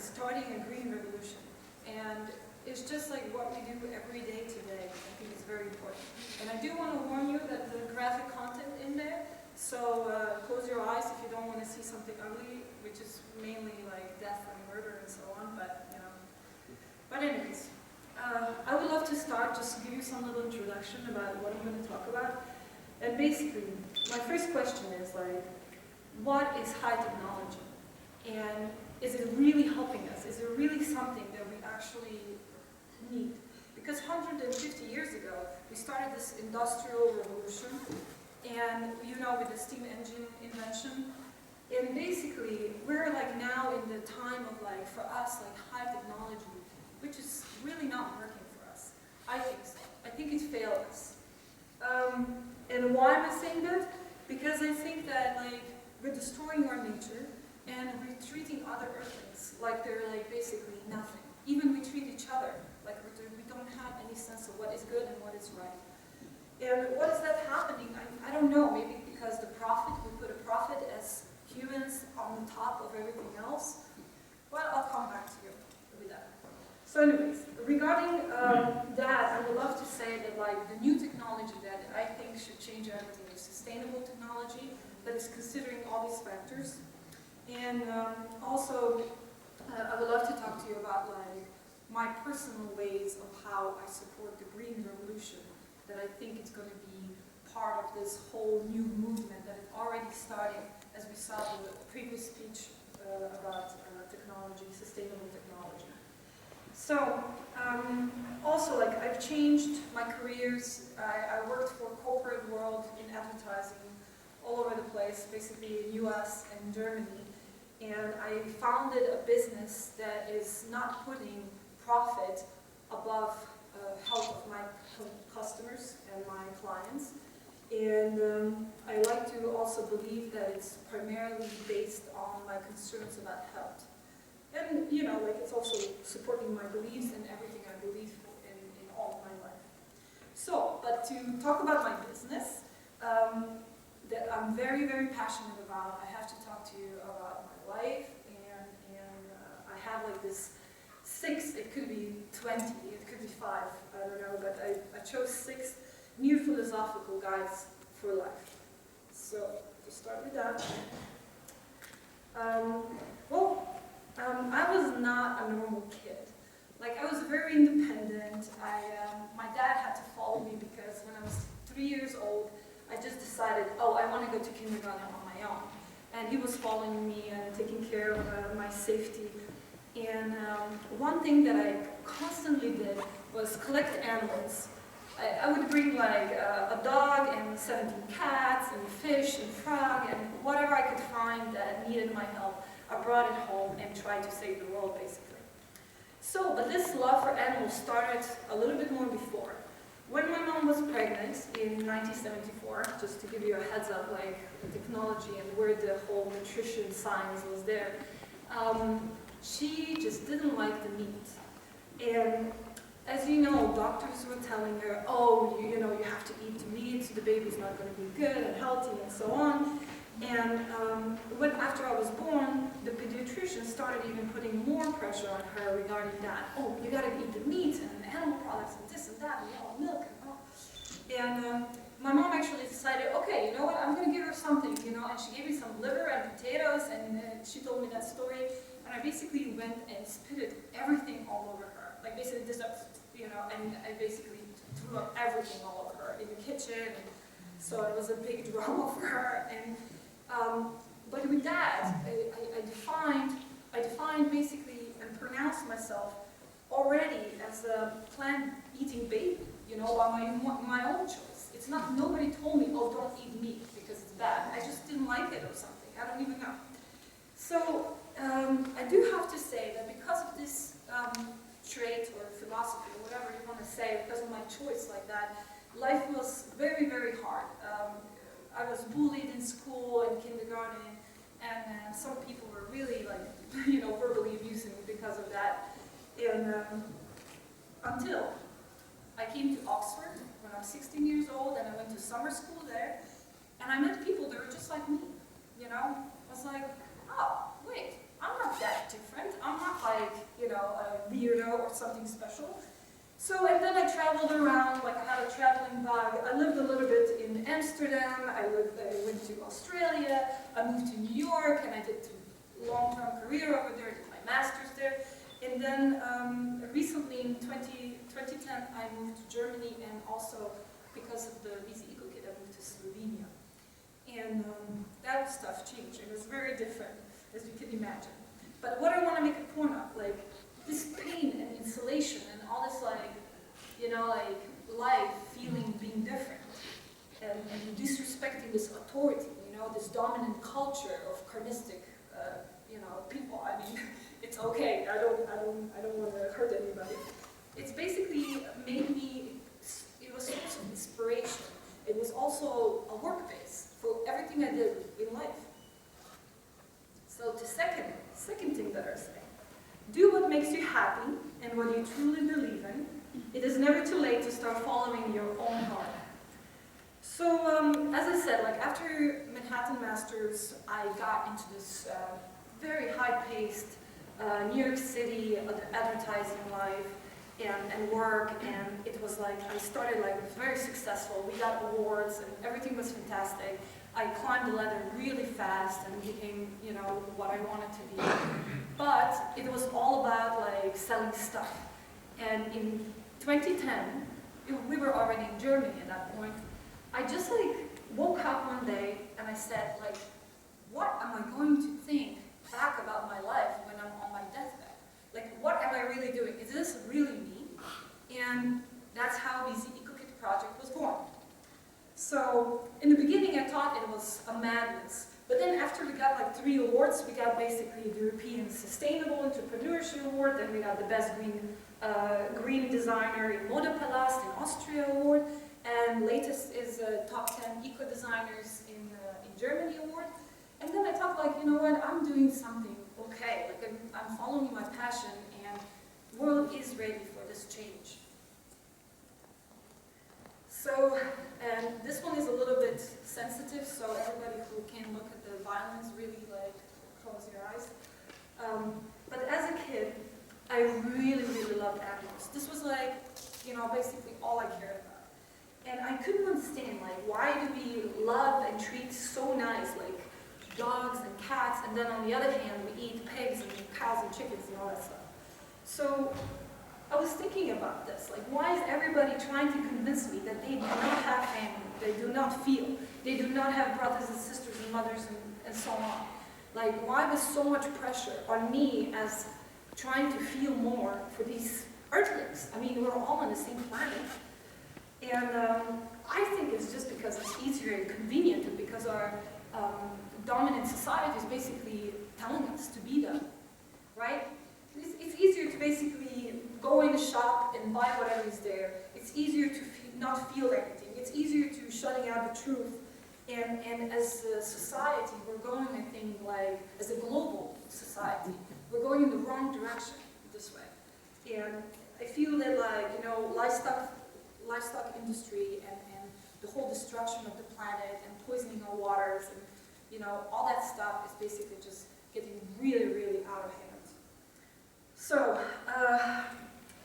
starting a green revolution. And it's just like what we do every day today. I think it's very important. And I do want to warn you that the graphic content in there, so close your eyes if you don't want to see something ugly, which is mainly like death and murder and so on, but you know. But anyways, I would love to start just to give you some little introduction about what I'm going to talk about. And basically, my first question is like, what is high technology? And is it really helping us? Is it really something that we actually need? Because 150 years ago, we started this industrial revolution, and you know, with the steam engine invention, and basically, we're like now in the time of like, for us, like high technology, which is really not working for us. I think so. I think it failed us. And why am I saying that? Because I think that like, we're destroying our nature, and we're treating other earthlings like they're like basically nothing. Even we treat each other like we don't have any sense of what is good and what is right. And what is that happening? I don't know, maybe because we put a profit as humans on the top of everything else. Well, I'll come back to you with that. So anyways, regarding that, I would love to say that like the new technology that I think should change everything is sustainable technology that is considering all these factors. And also, I would love to talk to you about like my personal ways of how I support the green revolution, that I think it's going to be part of this whole new movement that is already starting, as we saw in the previous speech about technology, sustainable technology. So, also like I've changed my careers. I worked for corporate world in advertising all over the place, basically in US and Germany. And I founded a business that is not putting profit above health of my customers and my clients. And I like to also believe that it's primarily based on my concerns about health. And you know, like it's also supporting my beliefs and everything I believe in all of my life. So, but to talk about my business, that I'm very, very passionate about, I have to talk to you about my life, and I have like this 6, it could be 20, it could be 5, I don't know, but I chose 6 new philosophical guides for life. So, to start with that, I was not a normal kid. Like, I was very independent. My dad had to follow me because when I was 3 years old, I just decided, oh, I want to go to kindergarten on my own. And he was following me and taking care of my safety. And one thing that I constantly did was collect animals. I would bring like a dog and 17 cats and fish and frog and whatever I could find that needed my help. I brought it home and tried to save the world, basically. So, but this love for animals started a little bit more before. When my mom was pregnant in 1974, just to give you a heads up, like the technology and where the whole nutrition science was there, she just didn't like the meat. And as you know, doctors were telling her, oh, you know, you have to eat the meat, the baby's not going to be good and healthy and so on. And after I was born, the pediatrician started even putting more pressure on her regarding that. Oh, you got to eat the meat and animal products and this and that and all milk and all. And my mom actually decided, okay, you know what, I'm going to give her something, you know, and she gave me some liver and potatoes, and she told me that story, and I basically went and spitted everything all over her, like basically this, you know, and I basically threw up everything all over her in the kitchen, and so it was a big drama for her. And but with that, I defined basically and pronounced myself already as a plant-eating baby, you know, by my own choice. It's not, nobody told me, oh, don't eat meat because it's bad. I just didn't like it or something. I don't even know. So I do have to say that because of this trait or philosophy or whatever you want to say, because of my choice like that, life was very, very hard. I was bullied in school and kindergarten, and some people were really like, you know, verbally abusing me because of that. And until I came to Oxford when I was 16 years old, and I went to summer school there, and I met people that were just like me, you know? I was like, oh, wait, I'm not that different. I'm not like, you know, a weirdo or something special. So, and then I traveled around, like I had a traveling bag. I lived a little bit in Amsterdam, I went to Australia, I moved to New York, and I did a long-term career over there, did my master's there. And then recently in 2010, I moved to Germany, and also because of the Busy Eco Kid, I moved to Slovenia. And that stuff changed. It was very different, as you can imagine. But what I want to make a point of, like, this pain and insulation and all this, like, you know, like, life feeling being different, and disrespecting this authority, you know, this dominant culture of karmistic, you know, people. I mean, it's okay. I don't want to hurt anybody. It's basically made me. It was a source of inspiration. It was also a work base for everything I did in life. So the second thing that I say, do what makes you happy and what you truly believe in. It is never too late to start following your own heart. So as I said, like after Manhattan Masters, I got into this very high-paced New York City advertising life and work, and it was like, I started like very successful. We got awards and everything was fantastic. I climbed the ladder really fast and became, you know, what I wanted to be. But it was all about like selling stuff. And in 2010, we were already in Germany at that point. I just like woke up one day and I said, like, what am I going to think back about my life when I'm on my deathbed? Like, what am I really doing? Is this really me? And that's how the Eco Kit project was born. So in the beginning, I thought it was a madness. But then after we got like 3 awards, we got basically the European Sustainable Entrepreneurship Award, then we got the Best Green Designer in Modepalast in Austria Award, and latest is Top 10 Eco Designers in Germany Award. And then I thought, like, you know what, I'm doing something okay. Like I'm following my passion, and the world is ready for this change. So, and this one is a little bit sensitive, so everybody who can look at the violence, really like close your eyes. But as a kid, I really, really loved animals. This was like, you know, basically all I cared about. And I couldn't understand, like, why do we love and treat so nice, like dogs and cats, and then on the other hand, we eat pigs and cows and chickens and all that stuff. So I was thinking about this, like, why is everybody trying to convince me that they do not have family, they do not feel, they do not have brothers and sisters and mothers and so on? Like, why was so much pressure on me as trying to feel more for these earthlings? I mean, we're all on the same planet. And I think it's just because it's easier and convenient, and because our dominant society is basically telling us to be them, right? It's easier to basically go in the shop and buy whatever is there. It's easier to not feel anything. It's easier to shutting out the truth. And as a society, we're going, I think, like, as a global society, we're going in the wrong direction this way. And I feel that, like, you know, livestock industry and the whole destruction of the planet and poisoning our waters and, you know, all that stuff is basically just getting really, really out of hand. So,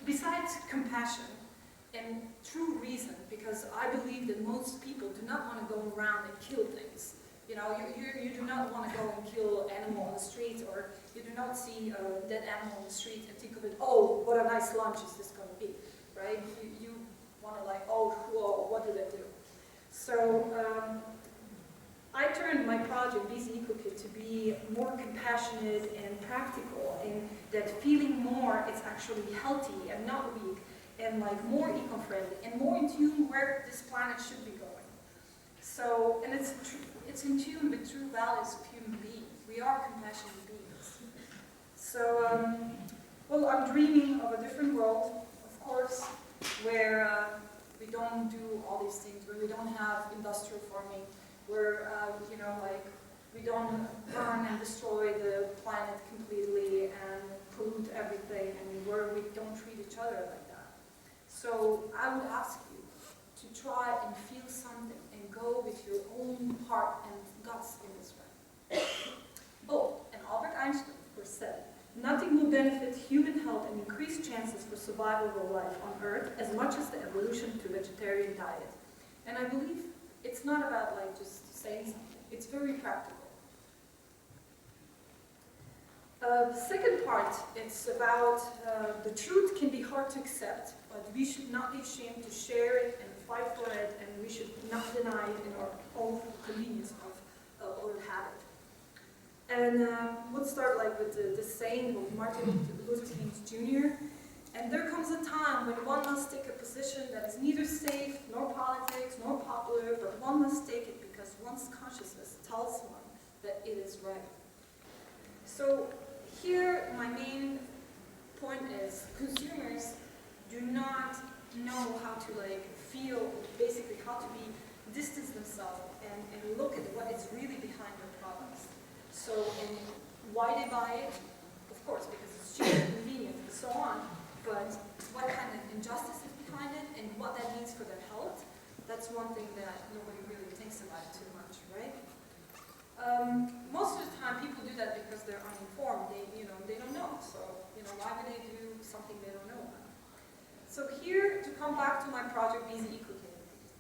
besides compassion and true reason, because I believe that most people do not want to go around and kill things. You know, you do not want to go and kill an animal on the street, or you do not see a dead animal on the street and think of it, oh, what a nice lunch is this going to be, right? You want to like, oh, whoa, what did I do? So, I turned my project, Busy Eco Kit, to be more compassionate and practical, and that feeling more, it's actually healthy and not weak, and like more eco-friendly, and more in tune where this planet should be going. So, and it's in tune with true values of human beings. We are compassionate beings. So, well, I'm dreaming of a different world, of course, where we don't do all these things, where we don't have industrial farming, where, you know, like, we don't burn and destroy the planet completely and pollute everything, and where we don't treat each other like that. So I would ask you to try and feel something and go with your own heart and guts in this way. Oh, and Albert Einstein, of course, said, Nothing will benefit human health and increase chances for survival of life on Earth as much as the evolution to vegetarian diet. And I believe it's not about like just saying something. It's very practical. The second part, it's about the truth can be hard to accept, but we should not be ashamed to share it and fight for it, and we should not deny it in our own convenience or habit. And let's start like with the saying of Martin Luther King Jr. And there comes a time when one must take a position that is neither safe, nor politics, nor popular, but one must take it because one's consciousness tells one that it is right. So here, my main point is consumers do not know how to like feel, basically how to distance themselves and look at what is really behind their products. So, and why they buy it, of course, because it's cheap and convenient and so on, but what kind of injustice is behind it and what that means for their health, that's one thing that nobody really thinks about too much, right? Most of the time people do that because they're uninformed, they don't know, so why would they do something they don't know about? So here, to come back to my project, Easy Eco-Kit,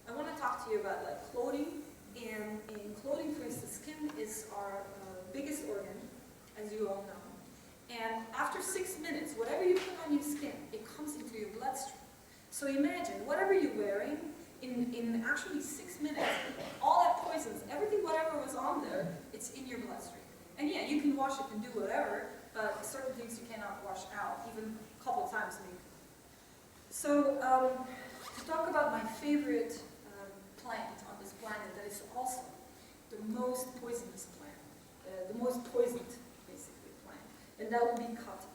I want to talk to you about like clothing, and in clothing, for instance, skin is our biggest organ, as you all know, and after 6 minutes, whatever you put on your skin, it comes into your bloodstream. So imagine, whatever you're wearing, in actually 6 minutes, all that poisons, everything, whatever was on there, it's in your bloodstream. And yeah, you can wash it and do whatever, but certain things you cannot wash out, even a couple times maybe. So, to talk about my favorite plant on this planet that is also the most poisonous plant, the most poisoned, basically, plant, and that would be cotton.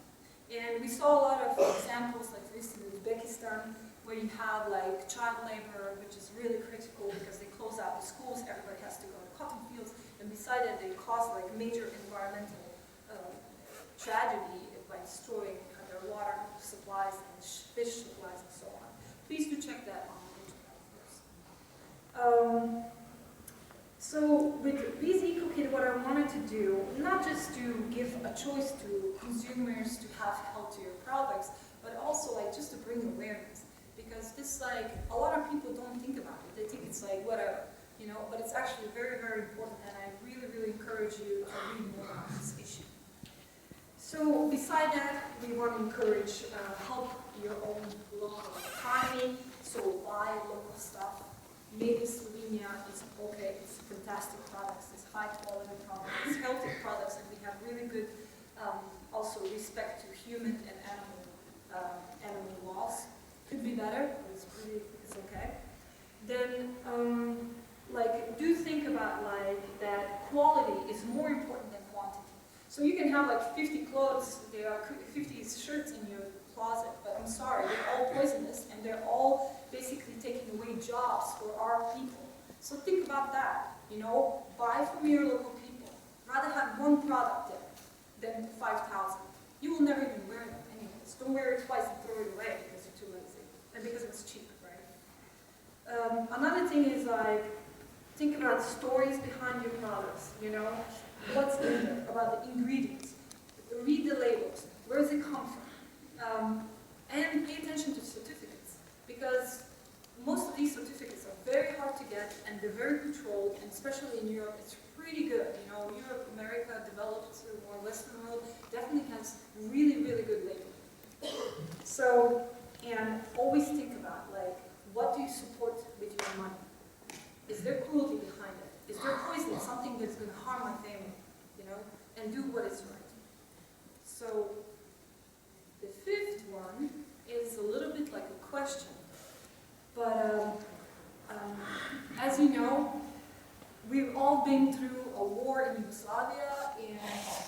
And we saw a lot of examples, like for instance in Uzbekistan, where you have like child labor, which is really critical because they close out the schools, everybody has to go to cotton fields, and beside that they cause like major environmental tragedy by destroying their water supplies and fish supplies and so on. Please do check that on the internet, of course. So with Easy Eco-Kit, what I wanted to do, not just to give a choice to consumers to have healthier products, but also like just to bring awareness. Because this, like, a lot of people don't think about it. They think it's like whatever, but it's actually very, very important, and I really, really encourage you to read more on this issue. So beside that, we want to encourage help your own local economy, so buy local stuff. Made in Slovenia is okay, it's fantastic products, it's high quality products, it's healthy products, and we have really good also respect to human and animal laws. Could be better, but it's okay. Then, like, do think about like that quality is more important than quantity. So you can have like 50 clothes, there are 50 shirts in your closet, but I'm sorry, they're all poisonous and they're all basically taking away jobs for our people. So think about that, buy from your local people. Rather have one product there than 5,000. You will never even wear them anyways. Don't wear it twice and throw it away because you're too lazy. And because it's cheap, right? Another thing is like, think about stories behind your products, what's in there, about the ingredients. Read the labels, where does it come from? And pay attention to certificates, because most of these certificates are very hard to get and they're very controlled, and especially in Europe, it's pretty good. Europe, America, developed, more Western world, definitely has really, really good labeling. So, and always think about, like, what do you support with your money? Is there cruelty behind it? Is there poison, something that's going to harm my family? And do what is right. So, the fifth one is a little bit like a question. But, as you know, we've all been through a war in Yugoslavia, and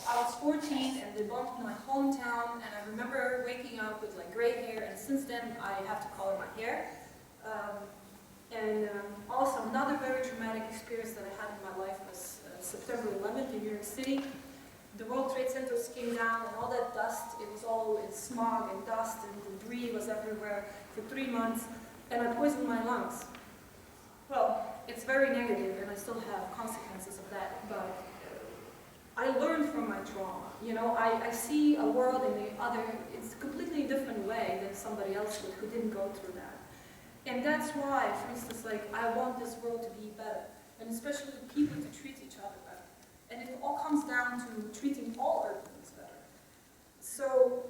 I was 14 and they bombed my hometown, and I remember waking up with like gray hair, and since then I have to color my hair. Also another very traumatic experience that I had in my life was September 11th in New York City. The World Trade Centers came down and all that dust, it was all in smog and dust and debris was everywhere for 3 months, and I poisoned my lungs. Well, it's very negative and I still have consequences of that, but I learn from my trauma. You know, I see a world in it's a completely different way than somebody else would who didn't go through that. And that's why, for instance, like, I want this world to be better, and especially people to treat each other better. And it all comes down to treating all Earthlings better. So,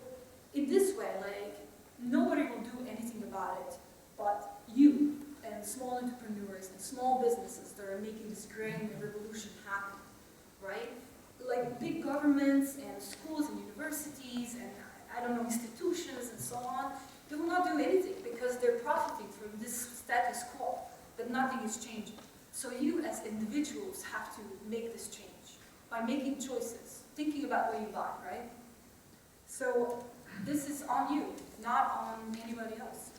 in this way, like, nobody will do anything about it but you and small entrepreneurs and small businesses that are making this grand revolution happen, right? Like big governments and schools and universities and, I don't know, institutions and so on, they will not do anything because they're profiting from this status quo, that nothing is changing. So you as individuals have to make this change by making choices, thinking about what you buy, right? So this is on you, not on anybody else.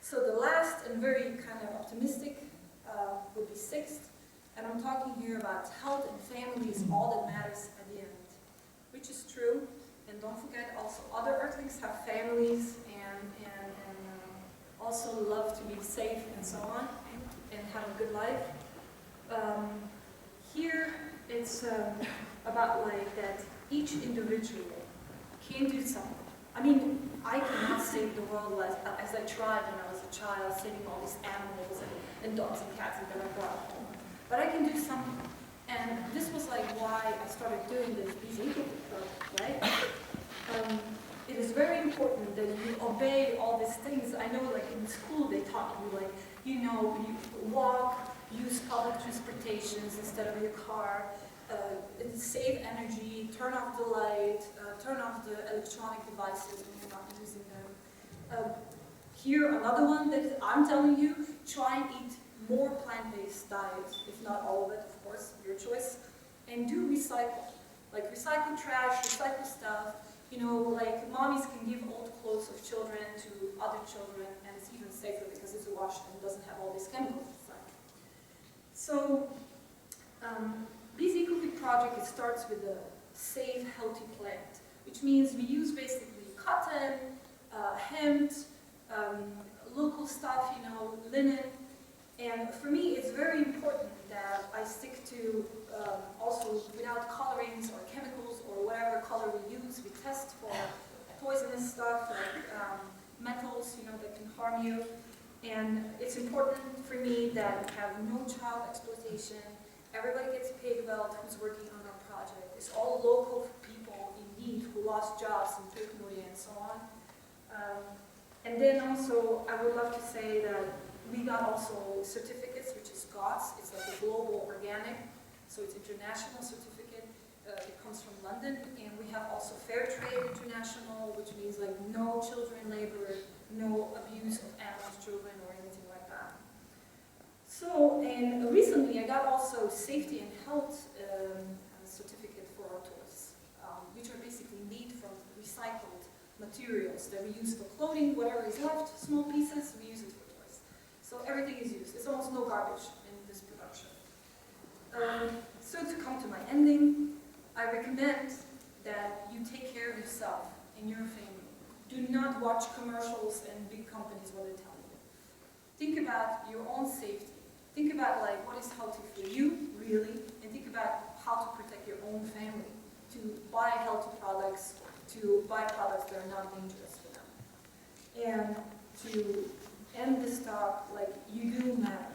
So the last and very kind of optimistic would be sixth, and I'm talking here about health and family is all that matters at the end, which is true. And don't forget, also other Earthlings have families and also love to be safe and so on, and have a good life. Here it's about like that each individual can do something. I mean, I cannot save the world as I tried when I was a child, saving all these animals and dogs and cats that I brought home. But I can do something. And this was like why I started doing these income projects, right? It is very important that you obey all these things. I know like in school they taught you like, you know, you walk, use public transportations instead of your car, save energy, turn off the light, turn off the electronic devices when you're not using them. Here, another one that I'm telling you, try and eat more plant-based diets, if not all of it, of course, your choice, and do recycle. Like recycle trash, recycle stuff. You know, like mommies can give old clothes of children to other children, and it's even safer because it's washed and doesn't have all these chemicals inside. So, this eco-food project, it starts with a safe, healthy plant, which means we use basically cotton, hemp, local stuff, you know, linen. And for me, it's very important that I stick to also without colorings or chemicals or whatever color we use. We test for poisonous stuff like metals, you know, that can harm you. And it's important for me that we have no child exploitation. Everybody gets paid well who's working on our project. It's all local people in need who lost jobs in Turkey and so on. And then also, I would love to say that we got also certificates, which is GOTS. It's like a global organic, so it's international certificate. It comes from London, and we have also Fair Trade International, which means like no children labor, no abuse of animals, children, or anything like that. So, and recently I got also safety and health certificate for our toys, which are basically made from recycled materials that we use for clothing, whatever is left, small pieces, we use it for toys. So everything is used. It's almost no garbage in this production. So to come to my ending, I recommend that you take care of yourself and your family. Do not watch commercials and big companies what they tell you. Think about your own safety. Think about like what is healthy for you, really, and think about how to protect your own family, to buy healthy products, to buy products that are not dangerous for them. And to end this talk, like, you do matter.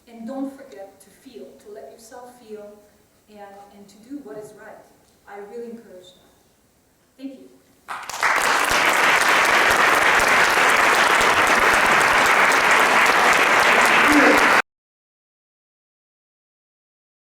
And don't forget to feel, to let yourself feel, and to do what is right. I really encourage that. Thank you.